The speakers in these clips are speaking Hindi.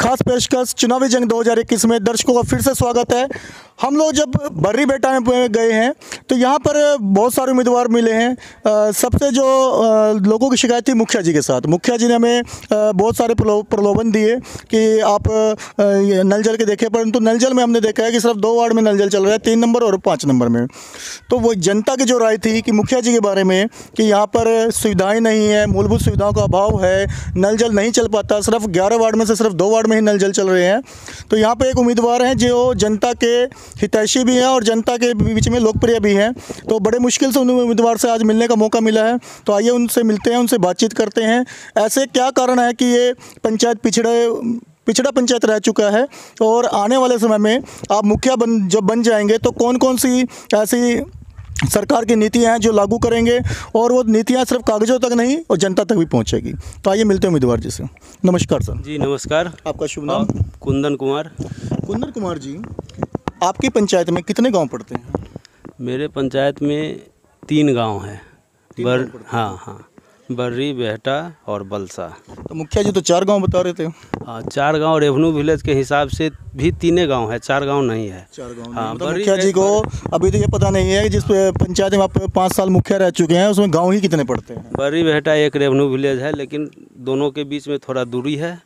खास पेशकश चुनावी जंग 2021 में दर्शकों का फिर से स्वागत है। हम लोग जब बर्री बेटा में गए हैं तो यहाँ पर बहुत सारे उम्मीदवार मिले हैं। सबसे जो लोगों की शिकायत थी मुखिया जी के साथ, मुखिया जी ने हमें बहुत सारे प्रलोभन दिए कि आप नल जल के देखें, परंतु नल जल में हमने देखा है कि सिर्फ 2 वार्ड में नल जल चल रहा है, 3 नंबर और 5 नंबर में। तो वो जनता की जो राय थी कि मुखिया जी के बारे में कि यहाँ पर सुविधाएँ नहीं है, मूलभूत सुविधाओं का अभाव है, नल जल नहीं चल पाता, सिर्फ 11 वार्ड में से सिर्फ 2 वार्ड में ही नल जल चल रहे हैं। तो यहाँ पे एक उम्मीदवार हैं जो जनता के हितैषी भी हैं और जनता के बीच में लोकप्रिय भी हैं। तो बड़े मुश्किल से उन उम्मीदवार से आज मिलने का मौका मिला है। तो आइए उनसे मिलते हैं, उनसे बातचीत करते हैं। ऐसे क्या कारण है कि ये पंचायत पिछड़ा पंचायत रह चुका है और आने वाले समय में आप मुखिया जब बन जाएंगे तो कौन कौन सी ऐसी सरकार की नीतियां हैं जो लागू करेंगे और वो नीतियां सिर्फ कागजों तक नहीं और जनता तक भी पहुंचेगी। तो आइए मिलते हैं उम्मीदवार जी से। नमस्कार सर। जी नमस्कार। आपका शुभ नाम? कुंदन कुमार। कुंदन कुमार जी, आपकी पंचायत में कितने गांव पड़ते हैं? मेरे पंचायत में 3 गांव हैं। हाँ, बर्री, बेहटा और बलसा। तो मुखिया जी तो 4 गांव बता रहे थे। हाँ, 4 गांव रेवन्यू विलेज के हिसाब से भी 3 गांव है, 4 गांव नहीं है। 4 गांव। हाँ, मतलब मुखिया जी को अभी तो ये पता नहीं है कि जिस पंचायत में आप 5 साल मुखिया रह चुके हैं उसमें गांव ही कितने पड़ते हैं? बर्री बेहटा एक रेवन्यू विलेज है, लेकिन दोनों के बीच में थोड़ा दूरी है,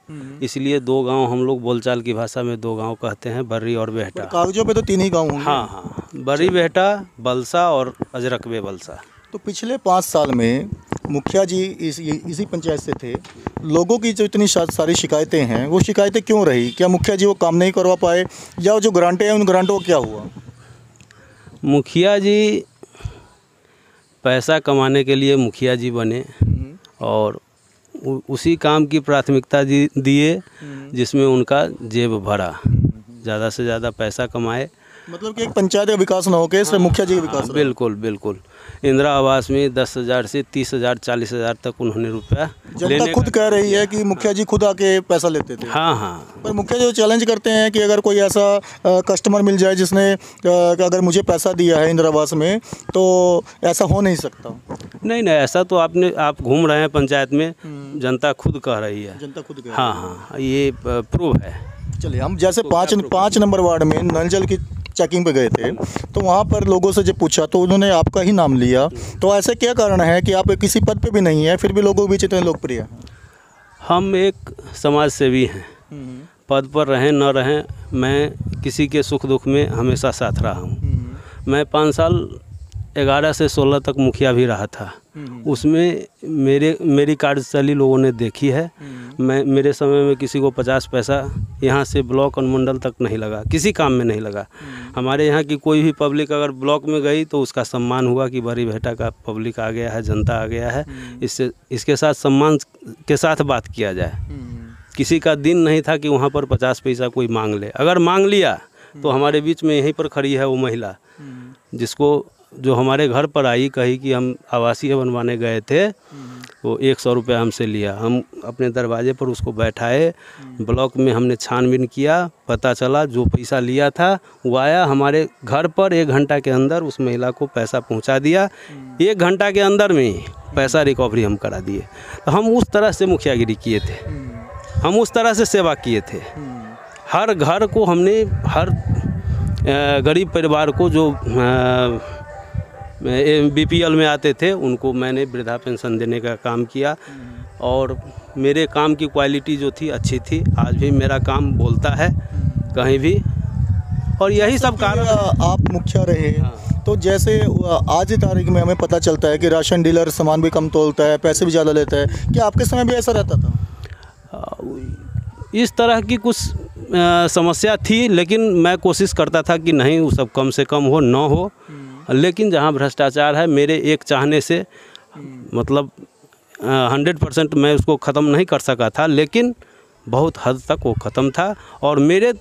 इसलिए 2 गांव हम लोग बोलचाल की भाषा में 2 गांव कहते हैं, बर्री और बेहटा। कागजों पे तो 3 ही गाँव होंगे। हाँ, बर्री बेहटा, बलसा और अजरकबे बलसा। तो पिछले 5 साल में मुखिया जी इसी पंचायत से थे। लोगों की जो इतनी सारी शिकायतें हैं वो शिकायतें क्यों रही? क्या मुखिया जी वो काम नहीं करवा पाए या जो ग्रांटें हैं उन ग्रांटों को क्या हुआ? मुखिया जी पैसा कमाने के लिए मुखिया जी बने और उसी काम की प्राथमिकता दिए जिसमें उनका जेब भरा, ज़्यादा से ज़्यादा पैसा कमाए। मतलब कि एक पंचायत का विकास ना हो के सिर्फ मुखिया जी का विकास। बिल्कुल बिल्कुल। इंदिरा आवास में 10,000 से 30,000 40,000 तक उन्होंने रुपया। जनता खुद कह रही है कि मुखिया जी खुद आके पैसा लेते थे। हाँ। पर मुखिया जी चैलेंज करते हैं कि अगर कोई ऐसा कस्टमर मिल जाए जिसने अगर मुझे पैसा दिया है इंदिरा आवास में तो ऐसा हो नहीं सकता। नहीं, ऐसा तो आप घूम रहे हैं पंचायत में, जनता खुद कह रही है। जनता खुद कह रही है। हाँ, ये प्रूव है। चलिए, हम जैसे 5 नंबर वार्ड में नल जल की चेकिंग पे गए थे तो वहाँ पर लोगों से जब पूछा तो उन्होंने आपका ही नाम लिया। तो ऐसे क्या कारण है कि आप किसी पद पे भी नहीं है फिर भी लोगों के बीच इतने लोकप्रिय हैं? हम एक समाज सेवी हैं, पद पर रहें न रहें, मैं किसी के सुख दुख में हमेशा साथ रहा हूँ। मैं 5 साल 11 से 16 तक मुखिया भी रहा था। उसमें मेरी कार्यशैली लोगों ने देखी है। मेरे समय में किसी को 50 पैसा यहाँ से ब्लॉक अनुमंडल तक नहीं लगा, किसी काम में नहीं लगा। हमारे यहाँ की कोई भी पब्लिक अगर ब्लॉक में गई तो उसका सम्मान हुआ कि बड़ी बेटा का पब्लिक आ गया है, जनता आ गया है, इसके साथ सम्मान के साथ बात किया जाए। किसी का दिन नहीं था कि वहाँ पर 50 पैसा कोई मांग ले। अगर मांग लिया तो हमारे बीच में यहीं पर खड़ी है वो महिला जो हमारे घर पर आई, कही कि हम आवासीय बनवाने गए थे, वो 100 रुपया हमसे लिया। हम अपने दरवाजे पर उसको बैठाए, ब्लॉक में हमने छानबीन किया, पता चला जो पैसा लिया था वो आया हमारे घर पर 1 घंटा के अंदर उस महिला को पैसा पहुंचा दिया। 1 घंटा के अंदर में ही पैसा रिकवरी हम करा दिए। तो हम उस तरह से मुखियागिरी किए थे, हम उस तरह से सेवा किए थे। हर घर को हमने, हर गरीब परिवार को जो BPL में आते थे उनको मैंने वृद्धा पेंशन देने का काम किया और मेरे काम की क्वालिटी जो थी अच्छी थी। आज भी मेरा काम बोलता है कहीं भी, और यही सब कारण। आप मुखिया रहे तो जैसे आज की तारीख में हमें पता चलता है कि राशन डीलर सामान भी कम तोलता है, पैसे भी ज़्यादा लेता है। क्या आपके समय भी ऐसा रहता था? इस तरह की कुछ समस्या थी, लेकिन मैं कोशिश करता था कि नहीं वो सब कम से कम हो, न हो। लेकिन जहाँ भ्रष्टाचार है, मेरे एक चाहने से मतलब 100% मैं उसको ख़त्म नहीं कर सका था, लेकिन बहुत हद तक वो ख़त्म था। और मेरे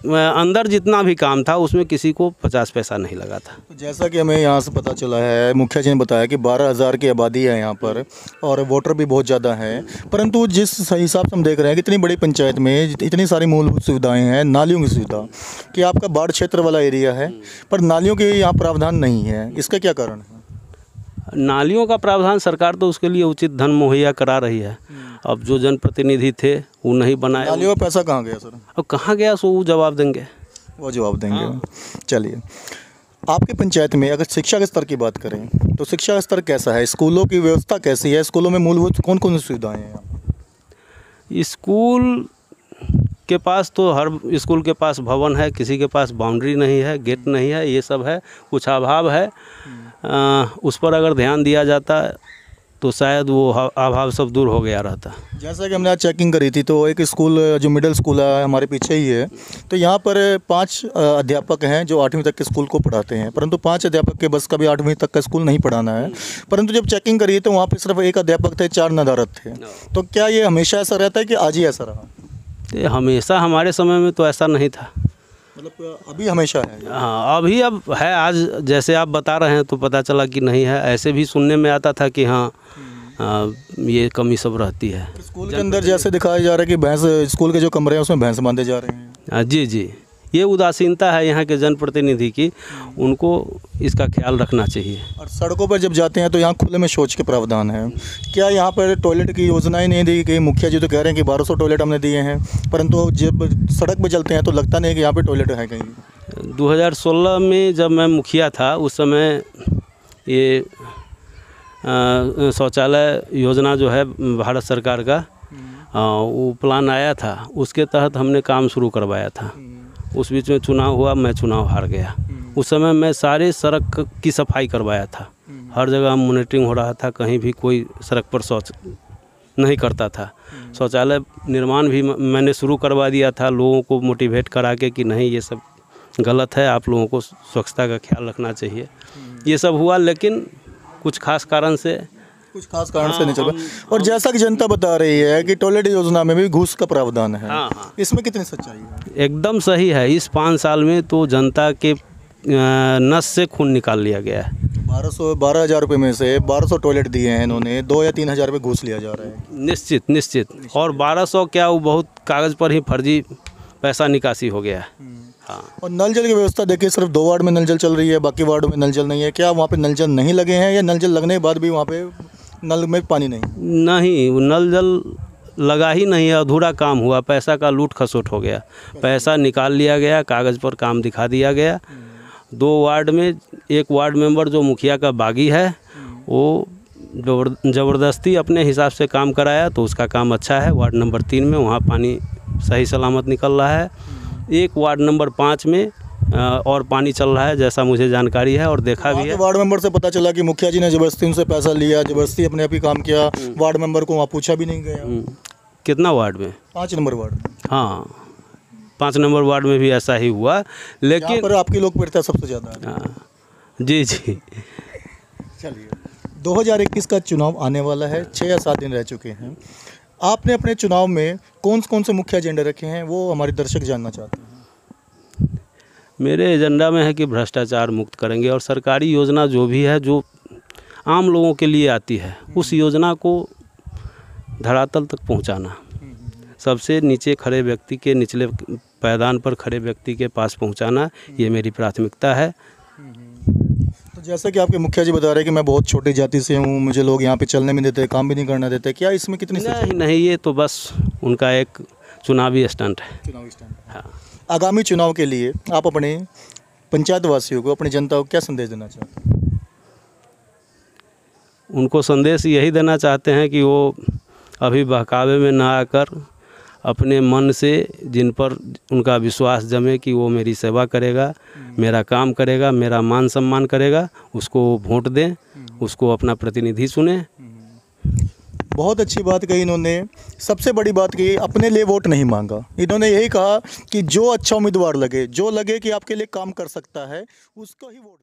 अंदर जितना भी काम था उसमें किसी को 50 पैसा नहीं लगा था। जैसा कि हमें यहाँ से पता चला है, मुखिया जी ने बताया कि 12,000 की आबादी है यहाँ पर और वोटर भी बहुत ज़्यादा है, परंतु जिस हिसाब से हम देख रहे हैं कि इतनी बड़ी पंचायत में इतनी सारी मूलभूत सुविधाएं हैं, नालियों की सुविधा कि आपका बाढ़ क्षेत्र वाला एरिया है पर नालियों के यहाँ प्रावधान नहीं है, इसका क्या कारण है? नालियों का प्रावधान सरकार तो उसके लिए उचित धन मुहैया करा रही है। अब जो जनप्रतिनिधि थे वो नहीं बनाए, नालियों में पैसा कहाँ गया सर? अब कहाँ गया सो वो जवाब देंगे। वो जवाब देंगे। चलिए, आपके पंचायत में अगर शिक्षा के स्तर की बात करें तो शिक्षा का स्तर कैसा है? स्कूलों की व्यवस्था कैसी है? स्कूलों में मूलभूत कौन कौन सी सुविधाएं हैं? स्कूल के पास तो हर स्कूल के पास भवन है, किसी के पास बाउंड्री नहीं है, गेट नहीं है, ये सब है, कुछ अभाव है। उस पर अगर ध्यान दिया जाता तो शायद वो अभाव सब दूर हो गया रहता। जैसा कि हमने आज चेकिंग करी थी तो एक स्कूल जो मिडिल स्कूल है हमारे पीछे ही है, तो यहाँ पर 5 अध्यापक हैं जो 8वीं तक के स्कूल को पढ़ाते हैं, परंतु 5 अध्यापक के बस का भी 8वीं तक का स्कूल नहीं पढ़ाना है। परंतु जब चेकिंग करी तो वहाँ पर सिर्फ 1 अध्यापक थे, 4 नदारत थे। तो क्या ये हमेशा ऐसा रहता है कि आज ही ऐसा रहा? तो हमेशा हमारे समय में तो ऐसा नहीं था, मतलब अभी हमेशा है? हाँ अभी अब है। आज जैसे आप बता रहे हैं तो पता चला कि नहीं है। ऐसे भी सुनने में आता था कि हाँ ये कमी सब रहती है। स्कूल के अंदर जैसे दिखाया जा रहा है कि भैंस, स्कूल के जो कमरे हैं उसमें भैंस बांधे जा रहे हैं। जी जी, ये उदासीनता है यहाँ के जनप्रतिनिधि की, उनको इसका ख्याल रखना चाहिए। और सड़कों पर जब जाते हैं तो यहाँ खुले में शौच के प्रावधान है। क्या यहाँ पर टॉयलेट की योजनाएं नहीं दी गई? मुखिया जी तो कह रहे हैं कि 1200 टॉयलेट हमने दिए हैं, परंतु जब सड़क पर चलते हैं तो लगता नहीं कि यहाँ पर टॉयलेट है कहीं। 2016 में जब मैं मुखिया था उस समय ये शौचालय योजना जो है भारत सरकार का वो प्लान आया था, उसके तहत हमने काम शुरू करवाया था। उस बीच में चुनाव हुआ, मैं चुनाव हार गया। उस समय मैं सारे सड़क की सफाई करवाया था, हर जगह मॉनिटरिंग हो रहा था, कहीं भी कोई सड़क पर शौच नहीं करता था। शौचालय निर्माण भी मैंने शुरू करवा दिया था, लोगों को मोटिवेट करा के कि नहीं ये सब गलत है, आप लोगों को स्वच्छता का ख्याल रखना चाहिए। ये सब हुआ, लेकिन कुछ खास कारण से नहीं चल पाया। और जैसा कि जनता बता रही है कि टॉयलेट योजना में भी घूस का प्रावधान है। हाँ। इसमें कितनी सच्चाई है? एकदम सही है। इस 5 साल में तो जनता के नस से खून निकाल लिया गया है। 12,000 रुपये में से 1200 टॉयलेट दिए हैं इन्होंने, 2 या 3 हज़ार रुपये घूस लिया जा रहा है। निश्चित। और 1200 क्या, वो बहुत कागज़ पर ही फर्जी पैसा निकासी हो गया है। हाँ। और नल जल की व्यवस्था देखिए, सिर्फ 2 वार्ड में नल जल चल रही है, बाकी वार्ड में नल जल नहीं है। क्या वहाँ पे नल जल नहीं लगे हैं या नल जल लगने के बाद भी वहाँ पे नल में पानी नहीं? वो नल जल लगा ही नहीं है, अधूरा काम हुआ, पैसा का लूट खसोट हो गया, पैसा निकाल लिया गया, कागज़ पर काम दिखा दिया गया। 2 वार्ड में एक वार्ड मेंबर जो मुखिया का बागी है वो ज़बरदस्ती अपने हिसाब से काम कराया, तो उसका काम अच्छा है। वार्ड नंबर 3 में वहाँ पानी सही सलामत निकल रहा है। एक वार्ड नंबर 5 में और पानी चल रहा है, जैसा मुझे जानकारी है और देखा भी है। वार्ड मेंबर से पता चला कि मुखिया जी ने ज़बरदस्ती उनसे पैसा लिया, ज़बरदस्ती अपने आप ही काम किया। वार्ड मेंबर को वहाँ पूछा भी नहीं गया। कितना वार्ड में? 5 नंबर वार्ड। हाँ, 5 नंबर वार्ड में भी ऐसा ही हुआ, लेकिन पर आपकी लोकप्रियता सबसे ज़्यादा है। हाँ जी। चलिए, 2021 का चुनाव आने वाला है, 6 या 7 दिन रह चुके हैं। आपने अपने चुनाव में कौन से मुख्य एजेंडे रखे हैं, वो हमारे दर्शक जानना चाहते हैं। मेरे एजेंडा में है कि भ्रष्टाचार मुक्त करेंगे और सरकारी योजना जो भी है, जो आम लोगों के लिए आती है, उस योजना को धरातल तक पहुंचाना, सबसे नीचे खड़े व्यक्ति के, निचले पायदान पर खड़े व्यक्ति के पास पहुंचाना, ये मेरी प्राथमिकता है। तो जैसा कि आपके मुखिया जी बता रहे हैं कि मैं बहुत छोटी जाति से हूँ, मुझे लोग यहाँ पे चलने नहीं देते, काम भी नहीं करना देते, क्या इसमें कितनी नहीं, ये तो बस उनका एक चुनावी स्टंट है। चुनावी स्टंट। हाँ। आगामी चुनाव के लिए आप अपने पंचायत वासियों को, अपनी जनता को क्या संदेश देना चाहते हैं? उनको संदेश यही देना चाहते हैं कि वो अभी बहकावे में ना आकर अपने मन से, जिन पर उनका विश्वास जमे कि वो मेरी सेवा करेगा, मेरा काम करेगा, मेरा मान सम्मान करेगा, उसको वोट दें, उसको अपना प्रतिनिधि सुने। बहुत अच्छी बात कही इन्होंने। सबसे बड़ी बात कही, अपने लिए वोट नहीं मांगा। इन्होंने यही कहा कि जो अच्छा उम्मीदवार लगे, जो लगे कि आपके लिए काम कर सकता है, उसको ही वोट